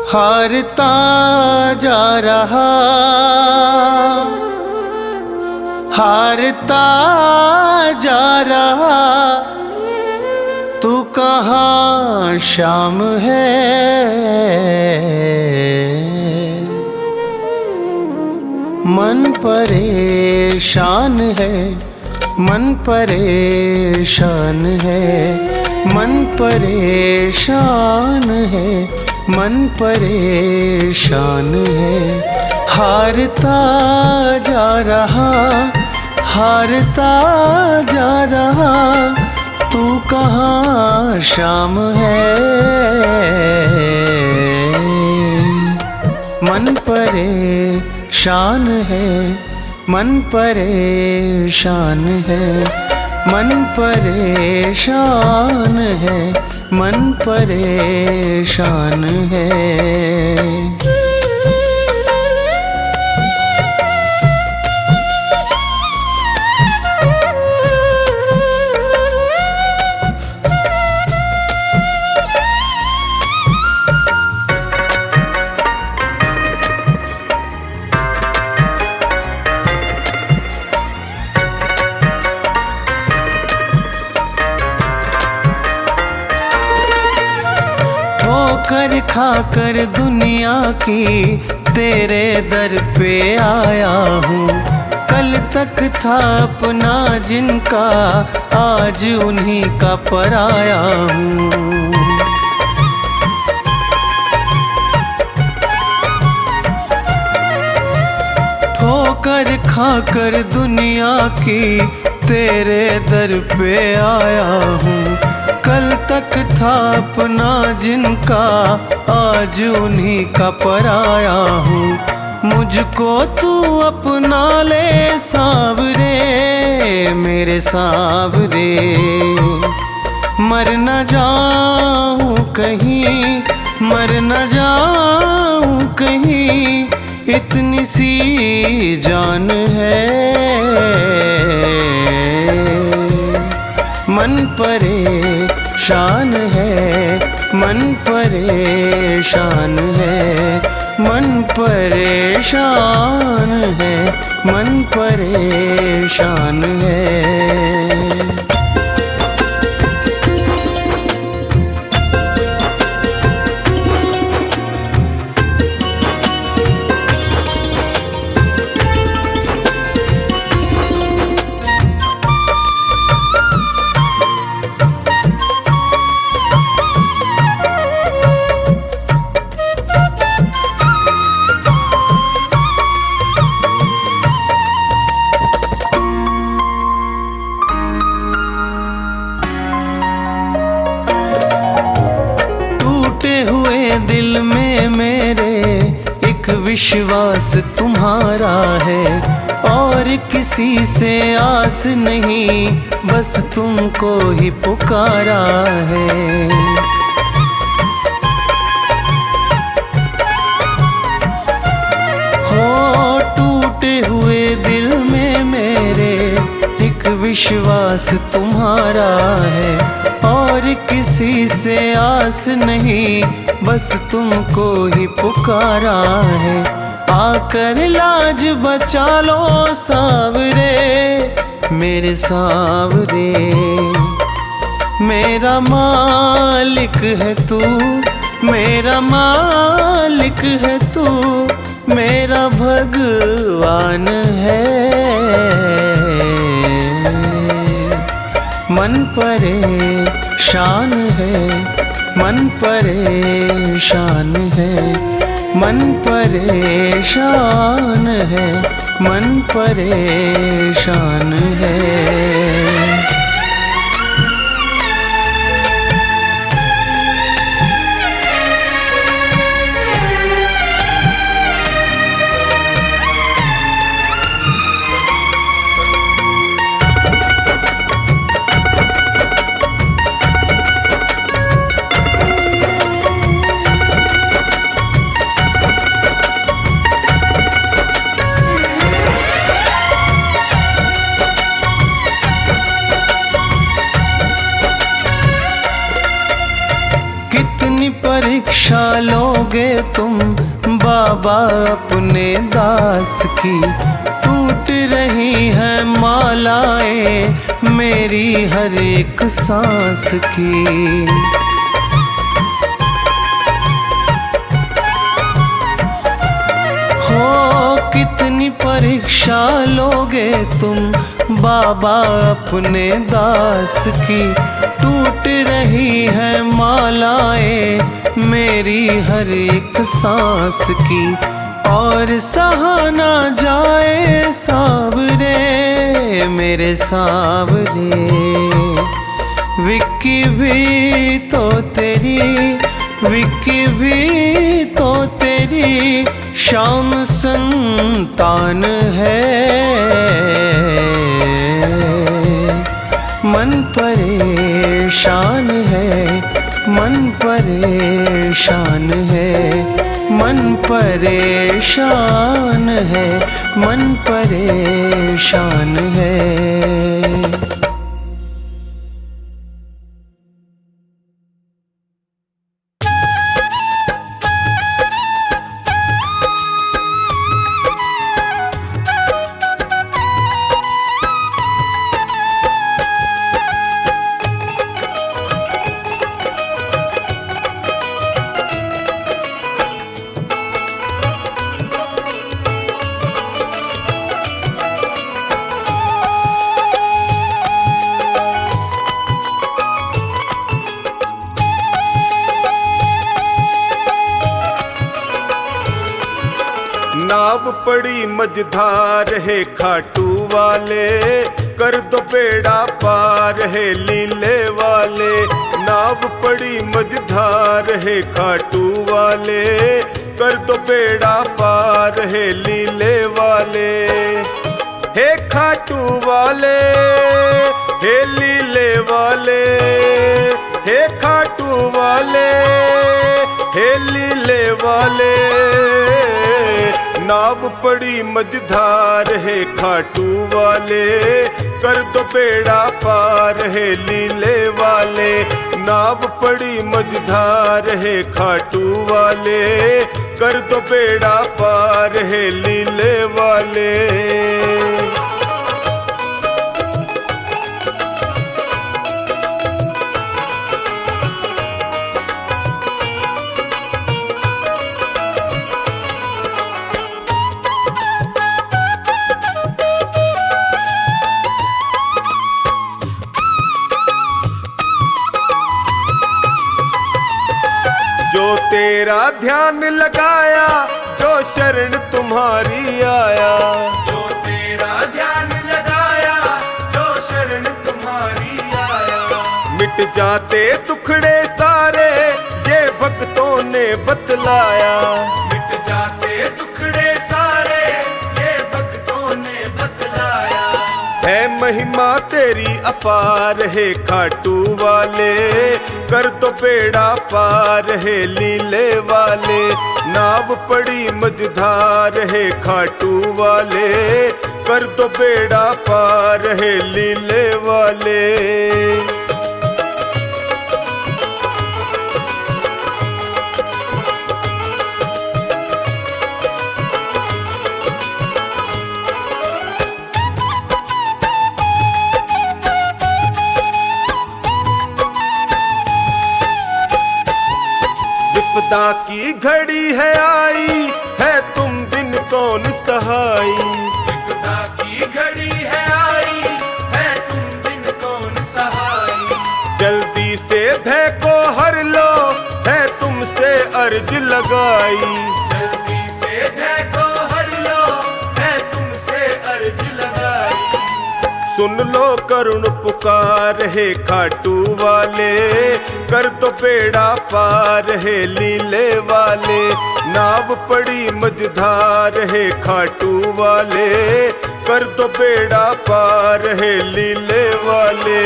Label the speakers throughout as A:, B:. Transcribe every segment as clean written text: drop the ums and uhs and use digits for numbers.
A: हारता जा रहा, हारता जा रहा, तू कहाँ शाम है। मन परेशान है, मन परेशान है, मन परेशान है, मन परेशान है। हारता जा रहा, हारता जा रहा, तू कहाँ शाम है। मन परेशान है, मन परेशान है, मन परेशान है, मन परेशान है। ठोकर खाकर दुनिया की तेरे दर पे आया हूँ। कल तक था अपना जिनका, आज उन्हीं का पराया हूँ। ठोकर खाकर दुनिया की तेरे दर पे आया हूँ। कल तक था अपना जिनका, आज उन्हीं का पराया हूँ। मुझको तू अपना ले सावरे, मेरे सावरे। मर न जाऊँ कहीं, मर न जाऊँ कहीं, इतनी सी जान है। मन परेशान है, मन परेशान है, मन परेशान है, मन परेशान है। दिल में मेरे एक विश्वास तुम्हारा है, और किसी से आस नहीं, बस तुमको ही पुकारा है। हो टूटे हुए दिल में मेरे एक विश्वास तुम्हारा है, और किसी से आस नहीं, बस तुमको ही पुकारा है। आकर लाज बचा लो सावरे, मेरे सावरे। मेरा मालिक है तू, मेरा मालिक है तू, मेरा भगवान है। मन परेशान है, मन परेशान है, मन परेशान है, मन परेशान है। परीक्षा लोगे तुम बाबा अपने दास की। टूट रही है मालाएं मेरी हर एक सांस की। कितनी परीक्षा लोगे तुम बाबा अपने दास की। टूट रही है मालाएं मेरी हर एक सांस की। और सहा ना जाए सावरे मेरे सावरे, विक्की भी तो तेरी, विक्की भी तो तेरी शाम संतान है। मन परेशान है, मन परेशान है, मन परेशान है, मन परेशान है।
B: नाव पड़ी मझधार है खाटू वाले, कर दो बेड़ा पार है लीले वाले। नाव पड़ी मझधार है खाटू वाले, कर दो बेड़ा पार है लीले वाले। हे खाटू वाले, हे लीले वाले, हे खाटू वाले, हे लीले वाले। नाव पड़ी मझधार है खाटू वाले, कर दो बेड़ा पार है लीले वाले। नाव पड़ी मझधार है खाटू वाले, कर दो बेड़ा पार है लीले वाले। जो तेरा ध्यान लगाया, जो शरण तुम्हारी आया। जो तेरा ध्यान लगाया, जो शरण तुम्हारी आया। मिट जाते दुखड़े सारे, ये भक्तों ने बतलाया। मिट जाते दुखड़े सारे, ये भक्तों ने बतलाया। है महिमा तेरी अपार है खाटू वाले, कर दो बेड़ा पार है लीले वाले। नाव पड़ी मझधार है खाटू वाले, कर दो बेड़ा पार है लीले वाले। विपदा की घड़ी है आई, है तुम बिन कौन सहाई। विपदा की घड़ी है आई, है तुम बिन कौन सहाई। जल्दी से भय को हर लो, है तुमसे अर्ज लगाई। जल्दी से भय को हर लो, है तुमसे अर्ज लगाई। सुन लो करुण पुकार है खाटू वाले, कर दो बेड़ा पार है लीले वाले। नाव पड़ी मझधार है खाटू वाले, कर दो बेड़ा पार है लीले वाले।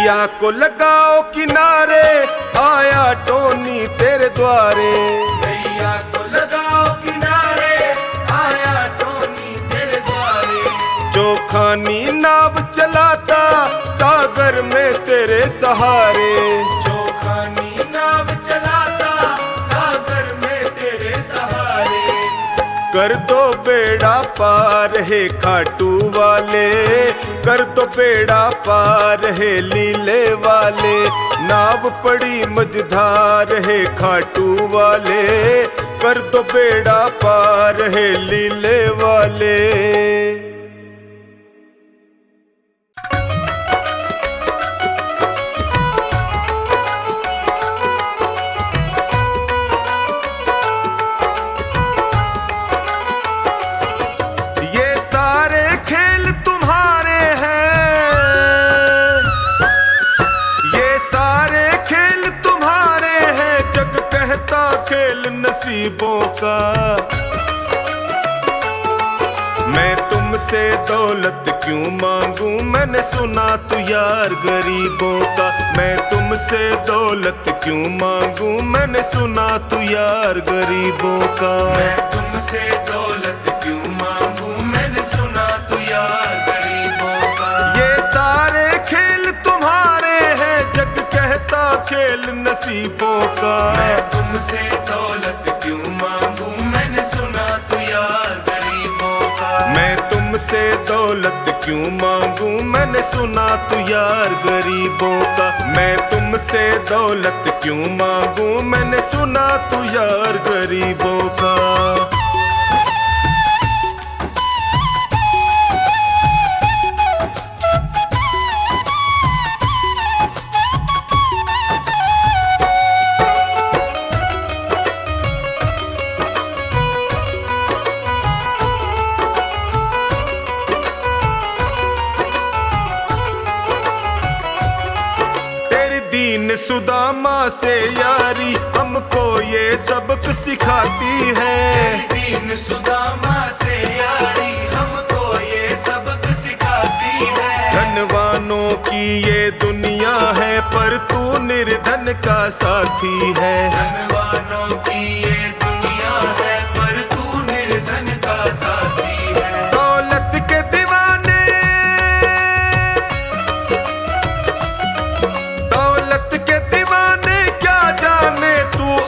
B: नैया को लगाओ किनारे, आया टोनी तेरे द्वारे। नैया को लगाओ किनारे, आया टोनी तेरे द्वारे। जो खानी नाव चलाता सागर में तेरे सहारे। जो खानी नाव चलाता सागर में तेरे सहारे। कर दो बेड़ा पार है खाटू वाले, कर दो बेड़ा पार है लीले वाले। नाव पड़ी मझधार है खाटू वाले, कर दो बेड़ा पार है लीले वाले। खेल नसीबों का मैं तुमसे दौलत क्यों मांगू, मैंने सुना तू यार गरीबों का। मैं तुमसे दौलत क्यों मांगू, मैंने सुना तू यार गरीबों का। मैं तुमसे दौलत क्यों मांगू, मैंने सुना तू यार गरीबों का। ये सारे खेल तुम्हारे हैं, जग कहता खेल नसीबों का। मैं तुमसे दौलत क्यों मांगू, मैंने सुना तू यार गरीबों का। मैं तुमसे दौलत क्यों मांगू, मैंने सुना तू यार गरीबों का। मैं तुमसे दौलत क्यों मांगू, मैंने सुना तू यार गरीबों का। दीन सुदामा से यारी हमको ये सबक सिखाती है। दीन सुदामा से यारी हमको ये सबक सिखाती है। धनवानों की ये दुनिया है पर तू निर्धन का साथी है। धनवानों की ये दुनिया है पर तू निर्धन का साथी है। दौलत के दीवाने,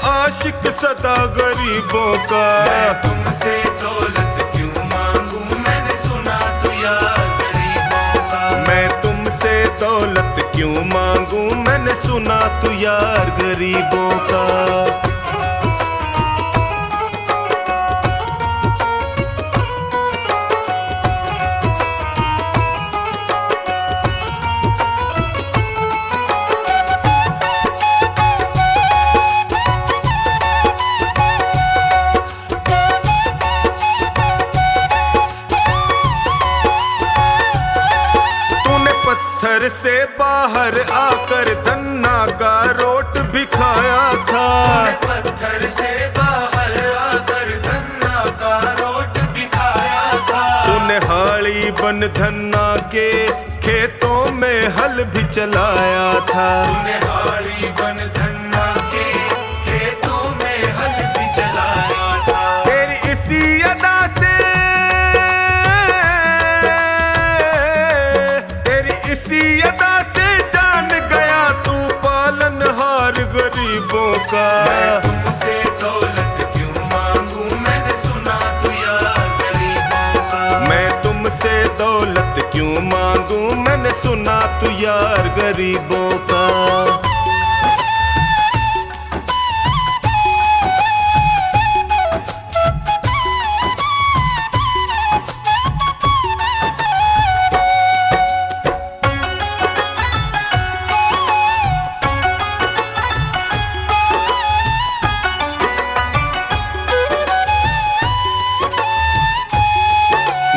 B: आशिक सदा गरीबों का। मैं तुमसे दौलत क्यों मांगू, मैंने सुना तू यार गरीबों का। मैं तुमसे दौलत क्यों मांगू, मैंने सुना तू यार गरीबों का। पत्थर से बाहर आकर धन्ना का रोट भी खाया था। पत्थर से बाहर आकर धन्ना का रोट भी खाया था। तूने हाड़ी बन धन्ना के खेतों में हल भी चलाया था। तूने हाड़ी बन धन्ना के खेतों में हल भी चलाया था। तेरी इसी अदा से, इसी अदा से जान गया तू पालनहार गरीबों का। मैं तुमसे दौलत क्यों मांगू, मैंने सुना तू यार गरीबों का। मैं तुमसे दौलत क्यों मांगू, मैंने सुना तू यार गरीबों का।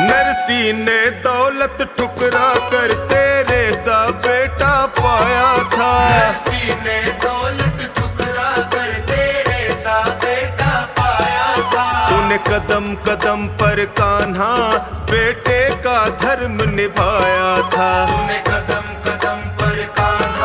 B: नरसी ने दौलत ठुकरा कर तेरे सा बेटा पाया था। नरसी ने दौलत ठुकरा कर तेरे सा बेटा पाया था। तूने कदम कदम पर कान्हा बेटे का धर्म निभाया था। तूने कदम कदम पर कान्हा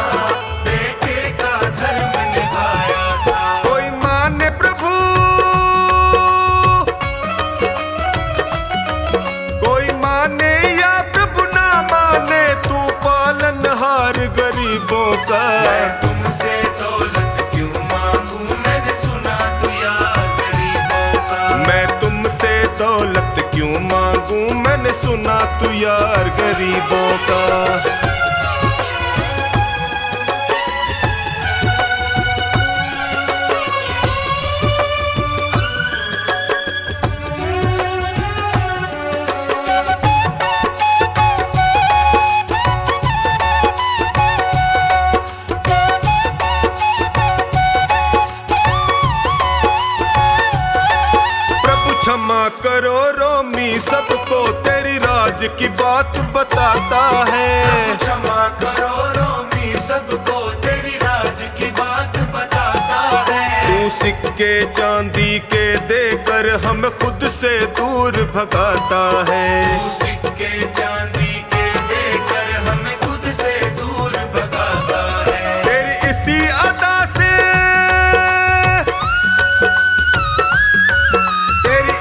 B: गरीबों का।
C: मैं तुमसे दौलत क्यों मांगू, मैंने सुना तू यार गरीबों का।
B: मैं तुमसे दौलत क्यों मांगू, मैंने सुना तू यार गरीबों का। क्षमा करो रोमी सबको, तेरी राज की बात बताता है।
C: क्षमा करो रोमी सबको, तेरी राज की बात बताता है।
B: तू सिक्के चांदी के देकर हमें खुद से दूर भगाता है।
C: तू सिक्के चांदी के देकर हमें खुद से दूर भगाता है।
B: तेरी इसी अदा से,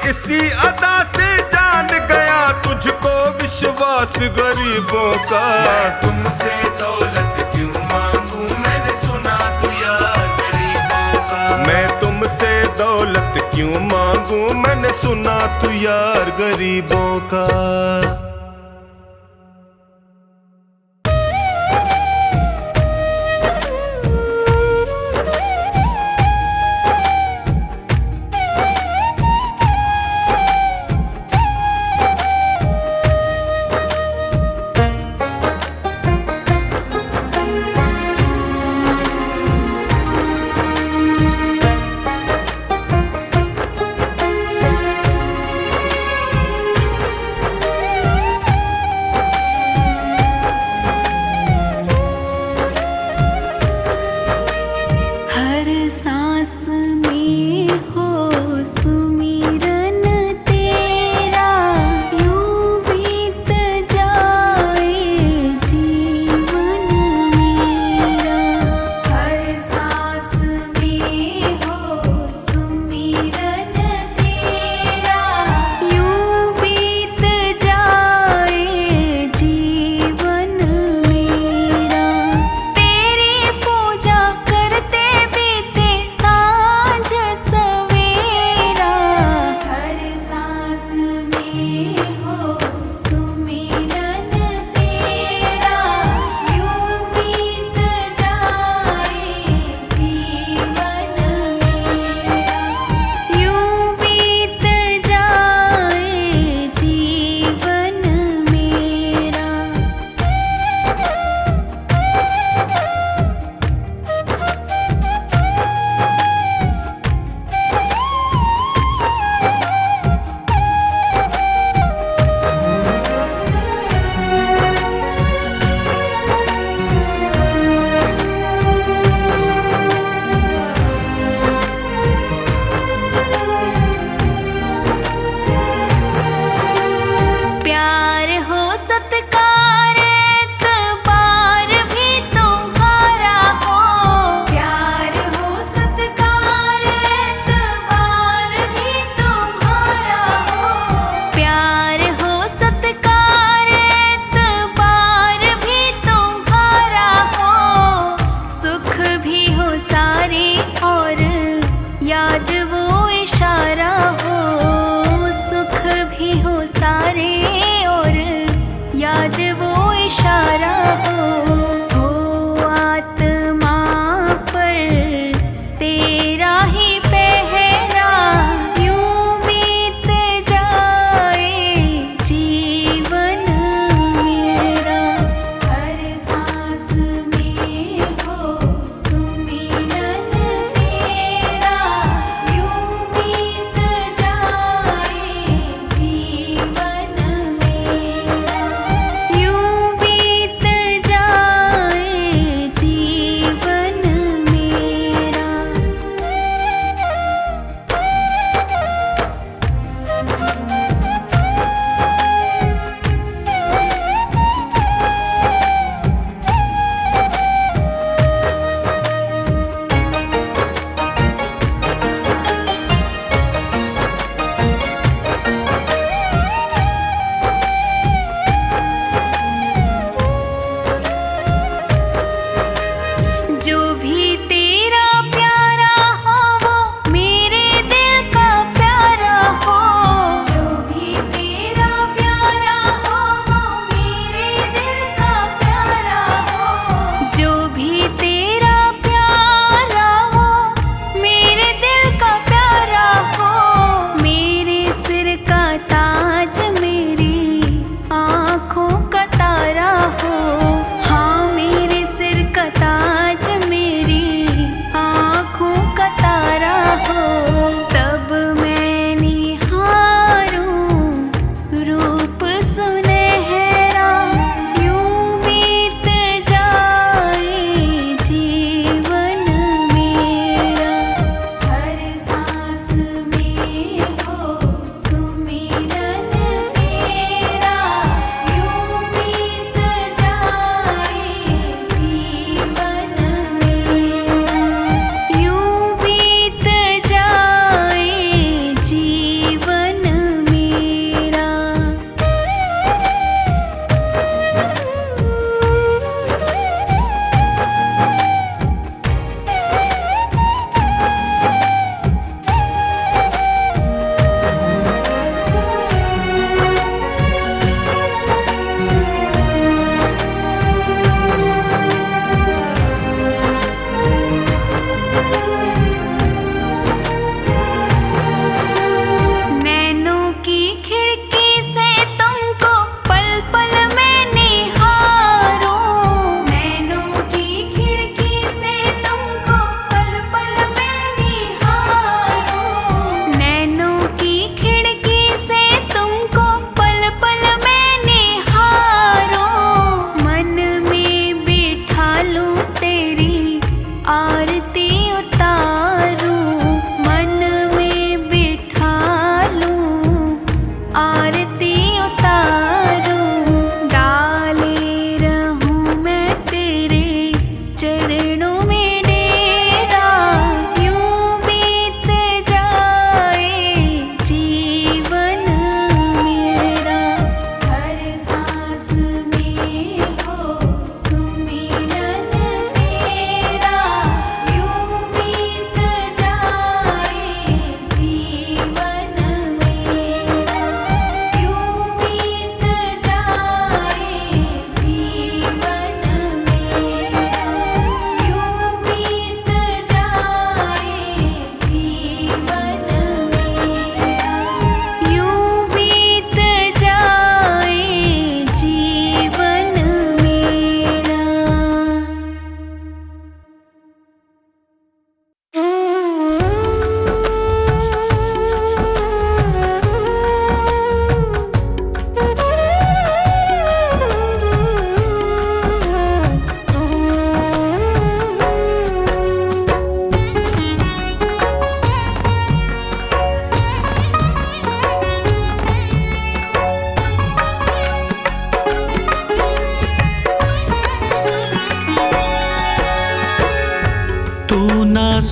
B: इसी अदा से जान गया तुझको विश्वास गरीबों का।
C: मैं तुमसे दौलत क्यों मांगू, मैंने सुना तू यार गरीबों का।
B: मैं तुमसे दौलत क्यों मांगू, मैंने सुना तू यार गरीबों का।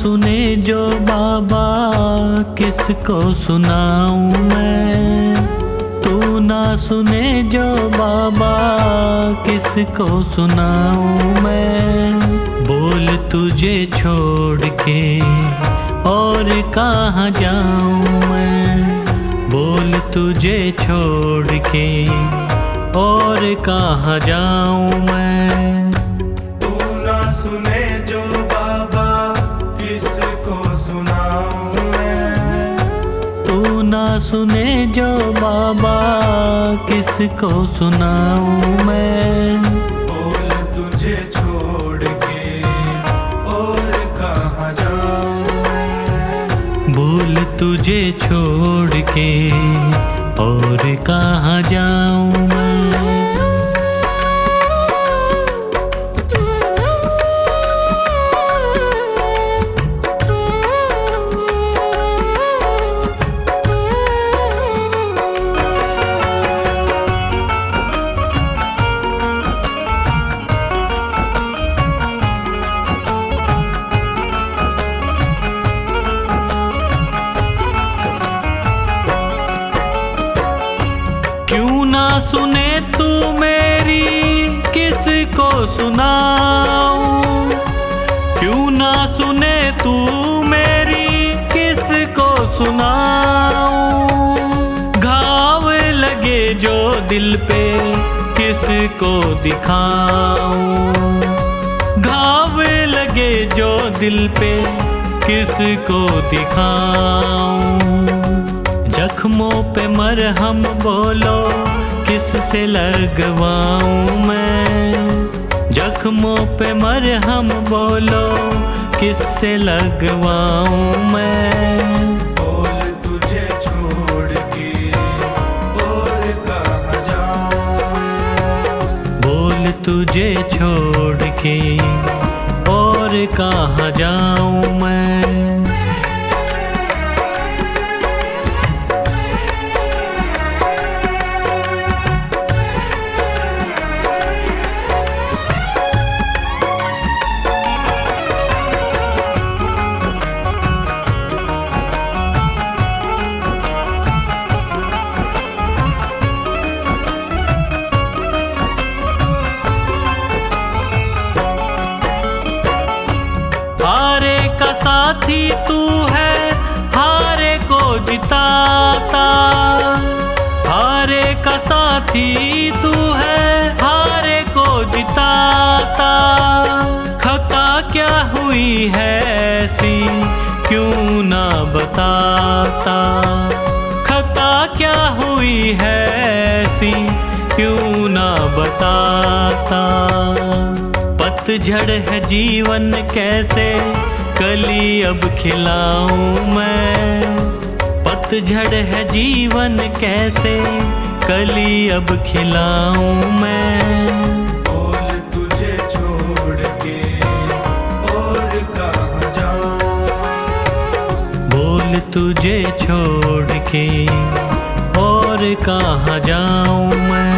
D: सुने जो बाबा किसको सुनाऊं मैं। तू ना सुने जो बाबा किसको सुनाऊं मैं। बोल तुझे छोड़ के और कहाँ जाऊं मैं। बोल तुझे छोड़ के और कहाँ जाऊं मैं।
C: तू ना सुने जो बाबा किसको सुनाऊं मैं।
D: तू ना सुने जो बाबा किसको सुनाऊं मैं।
C: बोल तुझे छोड़ के और कहाँ जाऊं मैं।
D: बोल तुझे छोड़ के और कहाँ जाऊं मैं। क्यों ना सुने तू मेरी किसको सुनाऊं। क्यों ना सुने तू मेरी किसको सुनाऊं। घाव लगे जो दिल पे किसको दिखाऊं। घाव लगे जो दिल पे किसको दिखाऊं। जख्मों पे मरहम बोलो किससे लगवाऊं मैं। जख्मों पे मरहम बोलो किससे लगवाऊं मैं।
C: बोल तुझे छोड़ के और कहाँ जाऊं मैं।
D: बोल तुझे छोड़ के और कहाँ जाऊं मैं। हारे का साथी तू है हारे को जिताता। हारे का साथी तू है हारे को जिताता। खता क्या हुई है ऐसी क्यों ना बताता। खता क्या हुई है ऐसी क्यों ना बताता। पतझड़ है जीवन कैसे कली अब खिलाऊं मैं। पतझड़ है जीवन कैसे कली अब खिलाऊं मैं।
C: बोल तुझे छोड़ के और कहाँ जाऊं मैं।
D: बोल तुझे छोड़ के और कहाँ जाऊं मैं।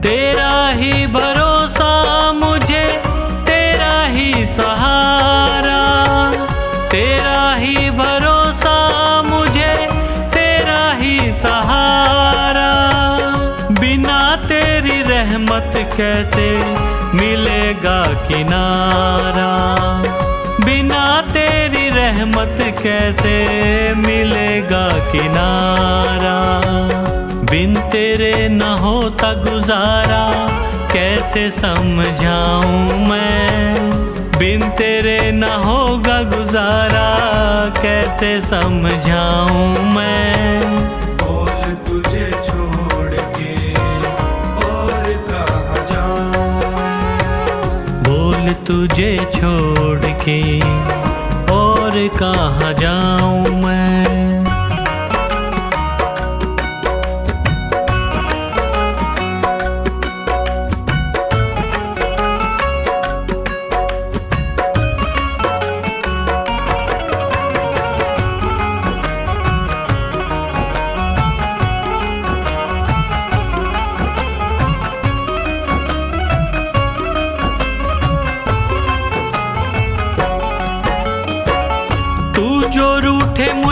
D: तेरा ही भरोसा मुझे तेरा ही सहारा। तेरा ही भरोसा मुझे तेरा ही सहारा। बिना तेरी रहमत कैसे मिलेगा किनारा। बिना तेरी रहमत कैसे मिलेगा किनारा। बिन तेरे न होता गुजारा कैसे समझाऊं मैं। बिन तेरे न होगा गुजारा कैसे समझाऊं मैं।
C: बोल तुझे छोड़ के और कहाँ जाऊं मैं।
D: बोल तुझे छोड़ के और कहाँ जाऊं मैं।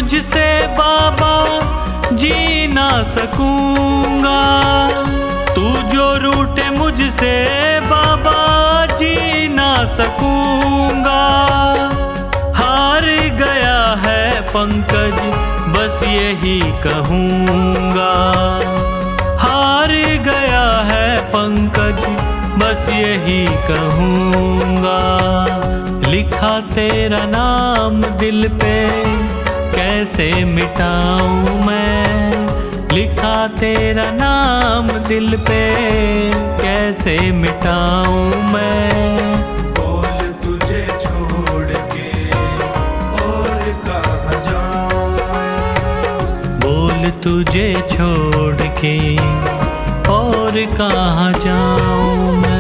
D: तुझसे बाबा जी ना सकूंगा। तू जो रूठे मुझसे बाबा जी ना सकूंगा। हार गया है पंकज बस यही कहूँगा। हार गया है पंकज बस यही कहूँगा। लिखा तेरा नाम दिल पे कैसे मिटाऊँ मैं। लिखा तेरा नाम दिल पे कैसे मिटाऊँ मैं।
C: बोल तुझे छोड़ के और कहाँ जाऊँ मैं।
D: बोल तुझे छोड़ के और कहाँ जाऊँ मैं।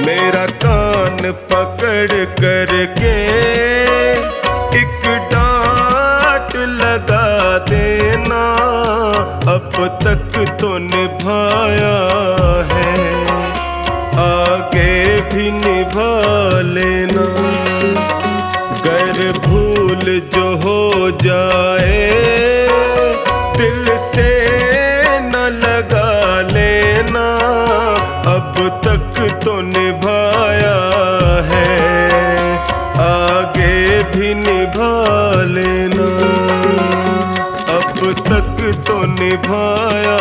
B: मेरा कान पकड़ करके एक डांट लगा देना। अब तक तो निभाया है, आगे भी निभा लेना। गर भूल जो हो जाए दिल से न लगा लेना। अब तक तो निभाया है, आगे भी निभा लेना। अब तक तो निभाया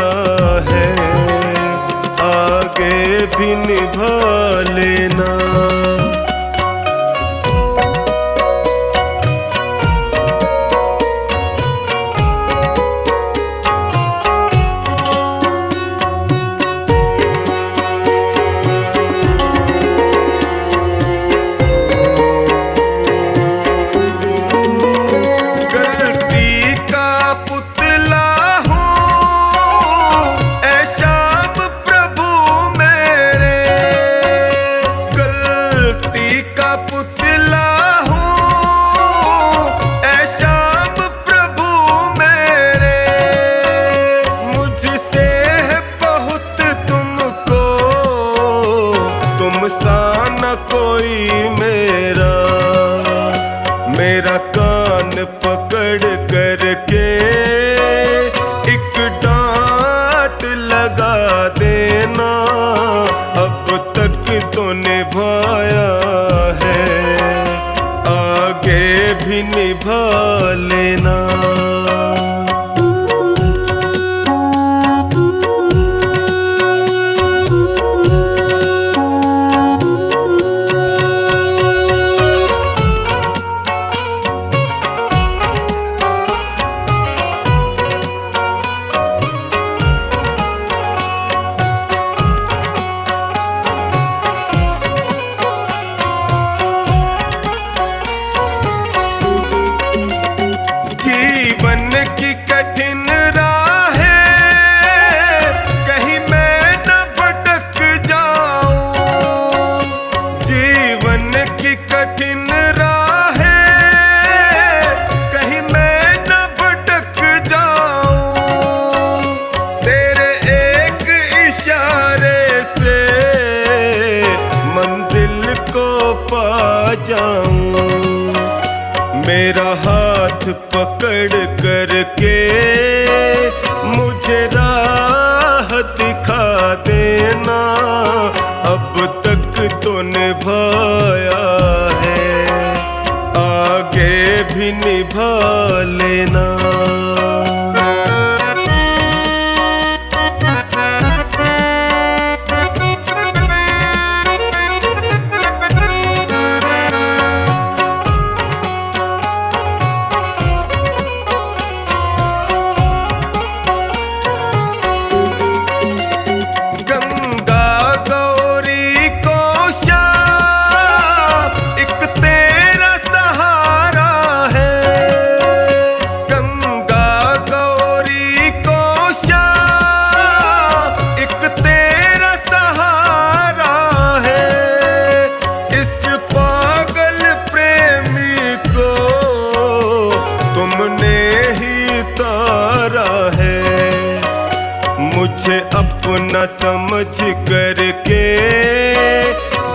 B: है, आगे भी निभा लेना। मेरा कान पकड़ करके एक डांट लगा देना। अब तक तो निभाया है, आगे भी निभा लेना। जीवन की कठिन राहें कहीं मैं न भटक जाऊं। जीवन की कठिन राहें कहीं मैं न भटक जाऊं। तेरे एक इशारे से मंजिल को पा जाऊं। मेरा हाथ पकड़ करके मुझे राह दिखा देना। अब तक तो निभाया है, आगे भी निभा लेना। न समझ करके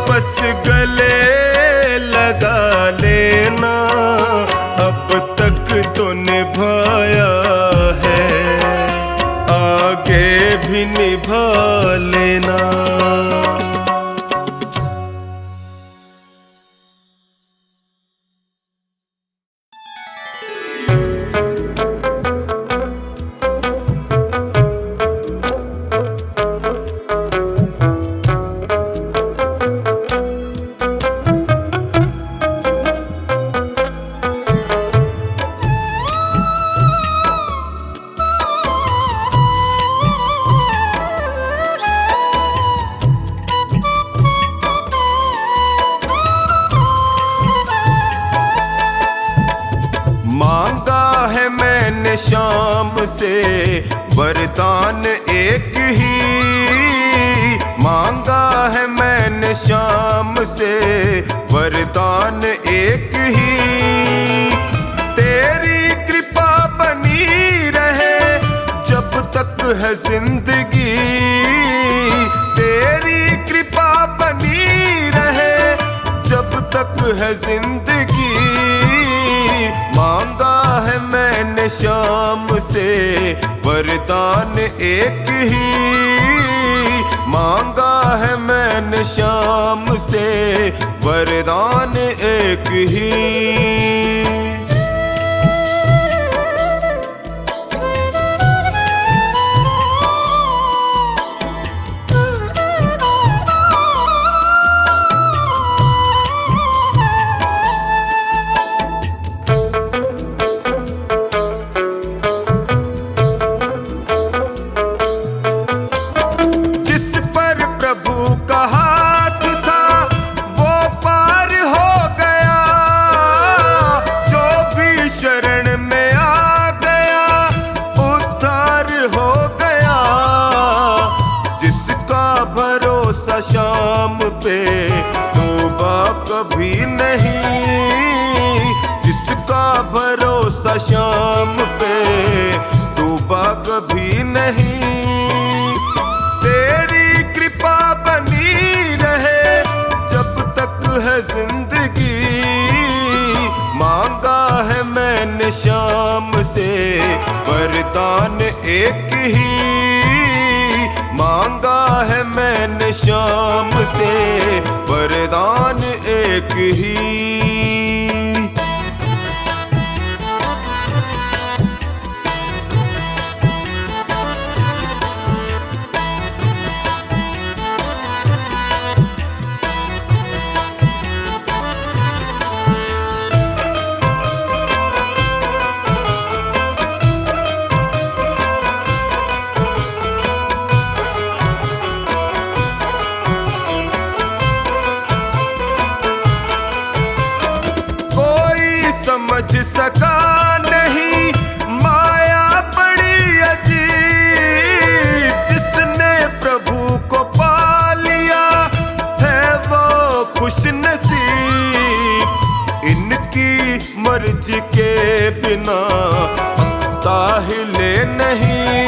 B: बस गले लगा लेना, अब तक तो निभाया है, आगे भी निभा लेना। मांगा है मैंने शाम से वरदान एक ही, मांगा है मैंने शाम से वरदान एक ही। तेरी कृपा बनी रहे जब तक है जिंदगी, तेरी कृपा बनी रहे जब तक है जिंदगी। मांगा है मैंने शाम से वरदान एक ही, मांगा है मैंने शाम से वरदान एक ही। शाम पे तौबा कभी नहीं, जिसका भरोसा शाम पे तौबा कभी नहीं। तेरी कृपा बनी रहे जब तक है जिंदगी, मांगा है मैंने शाम से वरदान एक ही, मांगा है मैंने शाम से वरदान एक ही। समझ सका नहीं माया बड़ी अजीब, जिसने प्रभु को पा लिया है वो खुश नसीब। इनकी मर्जी के बिना पत्ता हिले नहीं,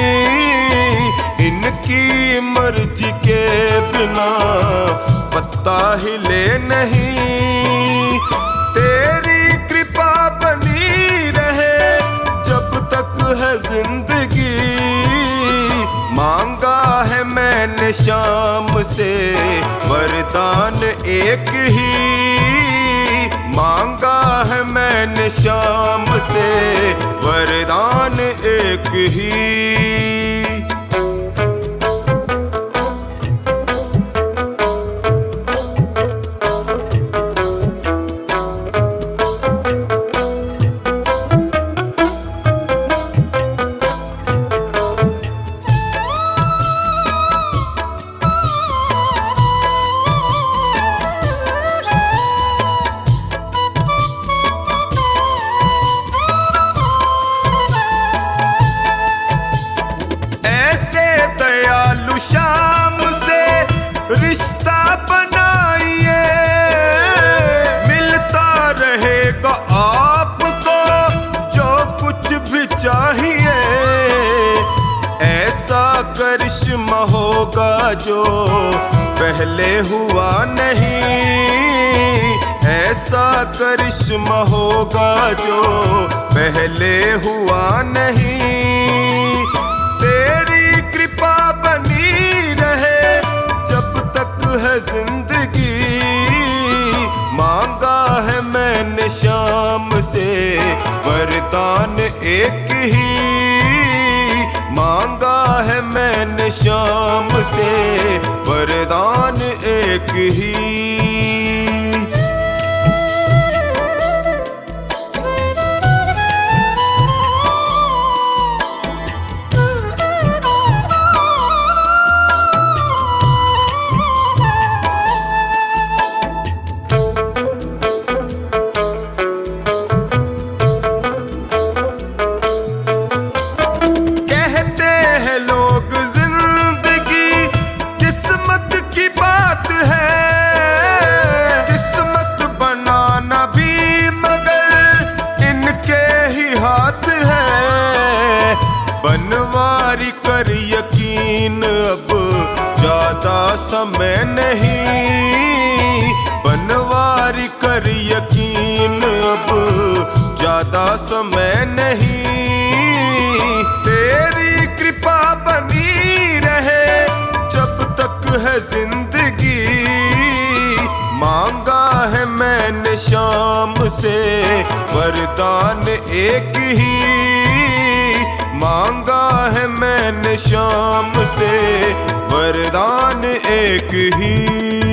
B: इनकी मर्जी के बिना पत्ता हिले नहीं। तेरी कृपा बनी रहे जब तक है जिंदगी, मांगा है मैंने शाम से वरदान एक ही, मांगा है मैंने शाम से वरदान एक ही। जो पहले हुआ नहीं, ऐसा करिश्मा होगा जो पहले हुआ नहीं। तेरी कृपा बनी रहे जब तक है जिंदगी, मांगा है मैंने शाम से वरदान एक ही, मांगा है मैंने शाम से वरदान एक ही। बनवारी कर यकीन अब ज्यादा समय नहीं, बनवारी कर यकीन अब ज्यादा समय नहीं। तेरी कृपा बनी रहे जब तक है जिंदगी, मांगा है मैंने शाम से वरदान एक ही, मांगा है मैंने शाम से वरदान एक ही।